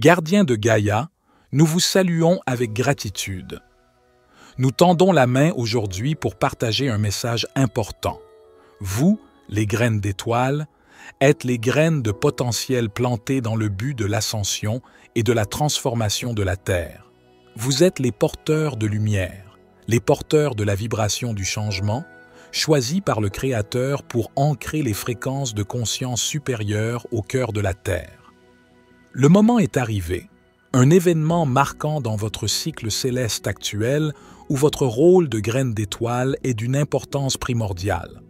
Gardiens de Gaïa, nous vous saluons avec gratitude. Nous tendons la main aujourd'hui pour partager un message important. Vous, les graines d'étoiles, êtes les graines de potentiel plantées dans le but de l'ascension et de la transformation de la Terre. Vous êtes les porteurs de lumière, les porteurs de la vibration du changement, choisis par le Créateur pour ancrer les fréquences de conscience supérieure au cœur de la Terre. Le moment est arrivé, un événement marquant dans votre cycle céleste actuel où votre rôle de graine d'étoile est d'une importance primordiale.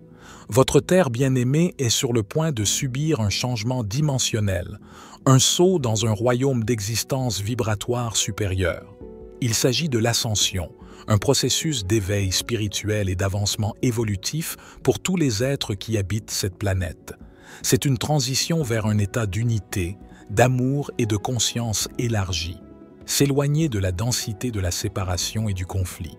Votre Terre bien-aimée est sur le point de subir un changement dimensionnel, un saut dans un royaume d'existence vibratoire supérieure. Il s'agit de l'ascension, un processus d'éveil spirituel et d'avancement évolutif pour tous les êtres qui habitent cette planète. C'est une transition vers un état d'unité, d'amour et de conscience élargie, s'éloigner de la densité de la séparation et du conflit.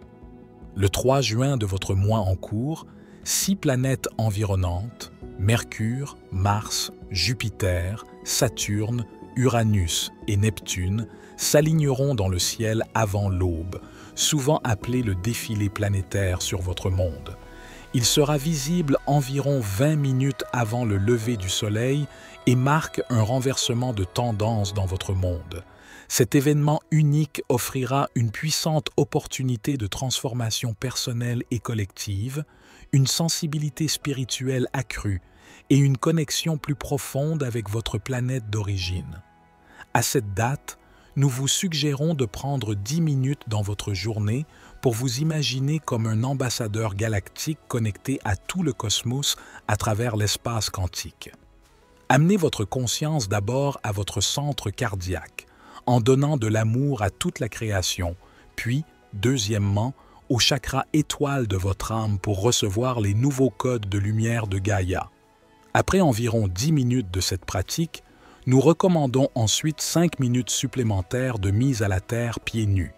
Le 3 juin de votre mois en cours, 6 planètes environnantes, Mercure, Mars, Jupiter, Saturne, Uranus et Neptune, s'aligneront dans le ciel avant l'aube, souvent appelé le défilé planétaire sur votre monde. Il sera visible environ 20 minutes avant le lever du soleil et marque un renversement de tendance dans votre monde. Cet événement unique offrira une puissante opportunité de transformation personnelle et collective, une sensibilité spirituelle accrue et une connexion plus profonde avec votre planète d'origine. À cette date, nous vous suggérons de prendre 10 minutes dans votre journée pour vous imaginer comme un ambassadeur galactique connecté à tout le cosmos à travers l'espace quantique. Amenez votre conscience d'abord à votre centre cardiaque, en donnant de l'amour à toute la création, puis, deuxièmement, au chakra étoile de votre âme pour recevoir les nouveaux codes de lumière de Gaïa. Après environ 10 minutes de cette pratique, nous recommandons ensuite 5 minutes supplémentaires de mise à la terre pieds nus.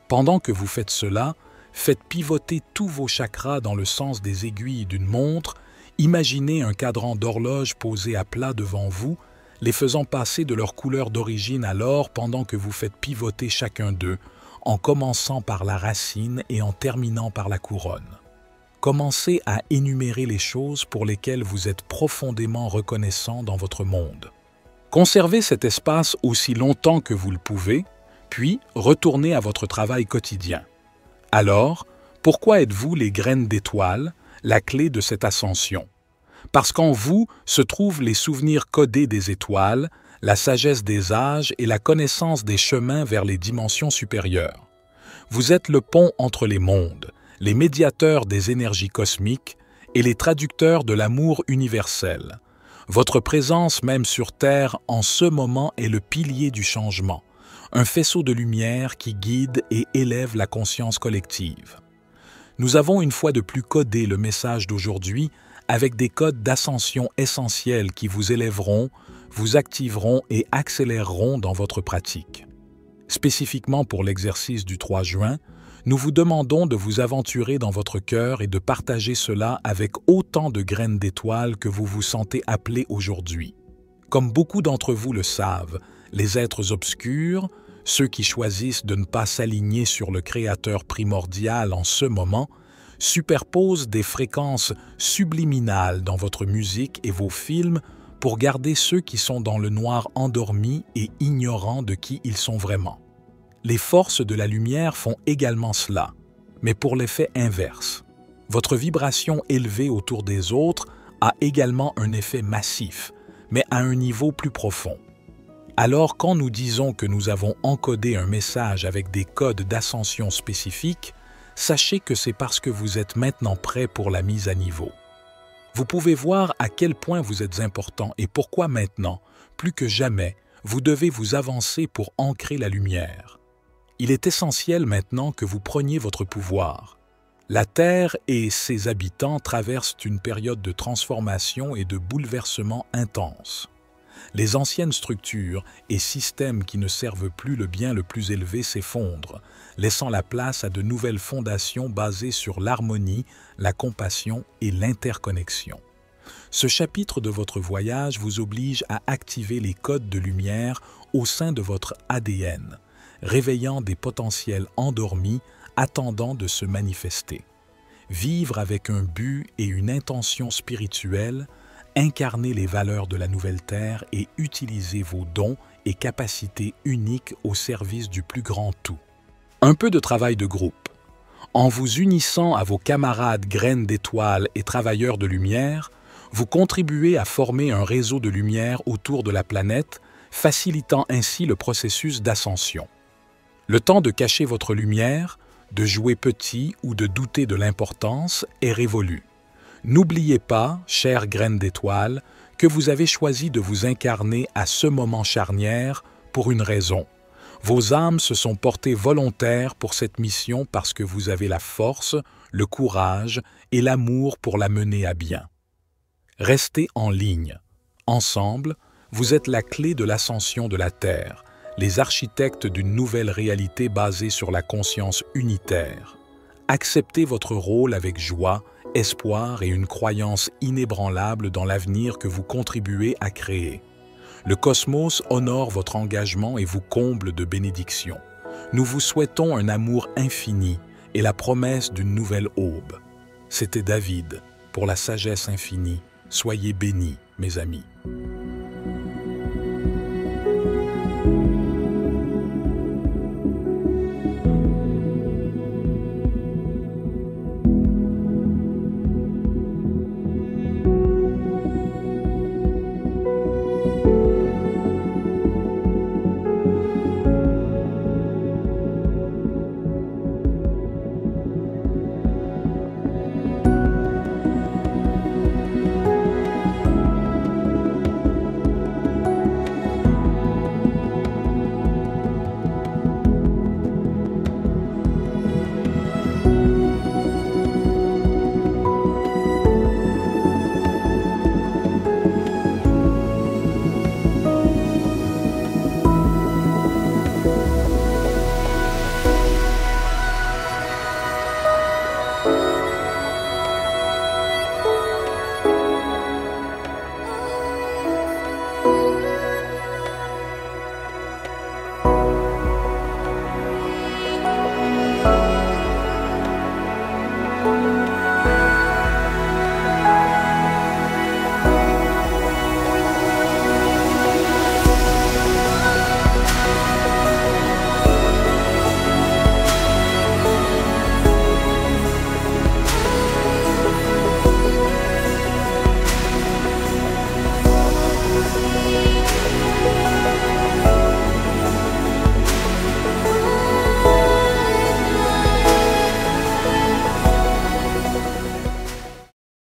Pendant que vous faites cela, faites pivoter tous vos chakras dans le sens des aiguilles d'une montre. Imaginez un cadran d'horloge posé à plat devant vous, les faisant passer de leur couleur d'origine à l'or pendant que vous faites pivoter chacun d'eux, en commençant par la racine et en terminant par la couronne. Commencez à énumérer les choses pour lesquelles vous êtes profondément reconnaissant dans votre monde. Conservez cet espace aussi longtemps que vous le pouvez, puis retournez à votre travail quotidien. Alors, pourquoi êtes-vous les graines d'étoiles, la clé de cette ascension? Parce qu'en vous se trouvent les souvenirs codés des étoiles, la sagesse des âges et la connaissance des chemins vers les dimensions supérieures. Vous êtes le pont entre les mondes, les médiateurs des énergies cosmiques et les traducteurs de l'amour universel. Votre présence même sur Terre en ce moment est le pilier du changement, un faisceau de lumière qui guide et élève la conscience collective. Nous avons une fois de plus codé le message d'aujourd'hui avec des codes d'ascension essentiels qui vous élèveront, vous activeront et accéléreront dans votre pratique. Spécifiquement pour l'exercice du 3 juin, nous vous demandons de vous aventurer dans votre cœur et de partager cela avec autant de graines d'étoiles que vous vous sentez appelés aujourd'hui. Comme beaucoup d'entre vous le savent, les êtres obscurs, ceux qui choisissent de ne pas s'aligner sur le Créateur primordial en ce moment, superposent des fréquences subliminales dans votre musique et vos films pour garder ceux qui sont dans le noir endormis et ignorants de qui ils sont vraiment. Les forces de la lumière font également cela, mais pour l'effet inverse. Votre vibration élevée autour des autres a également un effet massif, mais à un niveau plus profond. Alors quand nous disons que nous avons encodé un message avec des codes d'ascension spécifiques, sachez que c'est parce que vous êtes maintenant prêt pour la mise à niveau. Vous pouvez voir à quel point vous êtes important et pourquoi maintenant, plus que jamais, vous devez vous avancer pour ancrer la lumière. Il est essentiel maintenant que vous preniez votre pouvoir. La Terre et ses habitants traversent une période de transformation et de bouleversement intense. Les anciennes structures et systèmes qui ne servent plus le bien le plus élevé s'effondrent, laissant la place à de nouvelles fondations basées sur l'harmonie, la compassion et l'interconnexion. Ce chapitre de votre voyage vous oblige à activer les codes de lumière au sein de votre ADN, réveillant des potentiels endormis attendant de se manifester. Vivre avec un but et une intention spirituelle, incarner les valeurs de la nouvelle Terre et utiliser vos dons et capacités uniques au service du plus grand tout. Un peu de travail de groupe. En vous unissant à vos camarades graines d'étoiles et travailleurs de lumière, vous contribuez à former un réseau de lumière autour de la planète, facilitant ainsi le processus d'ascension. Le temps de cacher votre lumière, de jouer petit ou de douter de l'importance est révolu. N'oubliez pas, chères graines d'étoiles, que vous avez choisi de vous incarner à ce moment charnière pour une raison. Vos âmes se sont portées volontaires pour cette mission parce que vous avez la force, le courage et l'amour pour la mener à bien. Restez en ligne. Ensemble, vous êtes la clé de l'ascension de la Terre, les architectes d'une nouvelle réalité basée sur la conscience unitaire. Acceptez votre rôle avec joie, espoir et une croyance inébranlable dans l'avenir que vous contribuez à créer. Le cosmos honore votre engagement et vous comble de bénédictions. Nous vous souhaitons un amour infini et la promesse d'une nouvelle aube. C'était David, pour la sagesse infinie. Soyez bénis, mes amis.